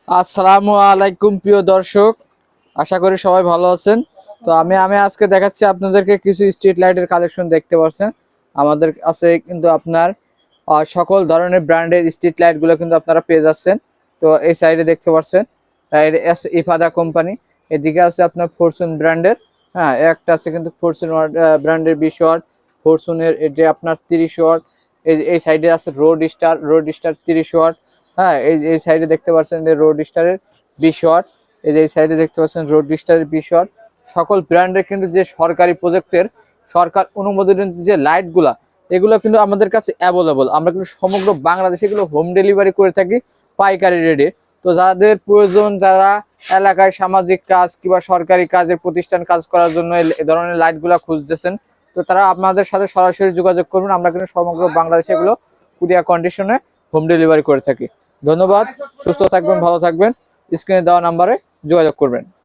আসসালামু আলাইকুম প্রিয় দর্শক, আশা করি সবাই ভালো আছেন। তো আমি আমি আজকে দেখাচ্ছি আপনাদেরকে কিছু স্ট্রিট লাইটের কালেকশন। দেখতে পাচ্ছেন আমাদের কাছে কিন্তু আপনার সকল ধরনের ব্র্যান্ডের স্ট্রিট লাইট গুলো কিন্তু আপনারা পেয়ে যাচ্ছেন। তো এই সাইডে দেখতে পাচ্ছেন ইফাদা কোম্পানি, এদিকে আছে আপনার ফরচুন ব্র্যান্ডের। হ্যাঁ, একটা আছে কিন্তু ফরচুন ব্র্যান্ডের 20 ওয়াট, ফরচুনের যে আপনার 30 ওয়াট। এই সাইডে আছে রোড স্টার 30 ওয়াট। হ্যাঁ, এই সাইডে দেখতে পাচ্ছেন যে রোড স্টারের 20 ওয়াট। এই সাইডে দেখতে পাচ্ছেন রোড স্টারের 20 ওয়াট। সকল ব্র্যান্ডের কিন্তু যে সরকারি প্রজেক্টের সরকার অনুমোদিত যে লাইটগুলা, এগুলো কিন্তু আমাদের কাছে অ্যাভেলেবল। আমরা কিন্তু সমগ্র বাংলাদেশে এগুলো হোম ডেলিভারি করে থাকি পাইকারি রেটে। তো যাদের প্রয়োজন, যারা এলাকায় সামাজিক কাজ কিংবা সরকারি কাজের প্রতিষ্ঠান কাজ করার জন্য এই ধরনের লাইটগুলা খুঁজতেছেন, তো তারা আপনাদের সাথে সরাসরি যোগাযোগ করবেন। আমরা কিন্তু সমগ্র বাংলাদেশে এগুলো কুরিয়ার কন্ডিশনে হোম ডেলিভারি করে থাকি। ধন্যবাদ, সুস্থ থাকবেন, ভালো থাকবেন। স্ক্রিনে দেওয়া নাম্বারে যোগাযোগ করবেন।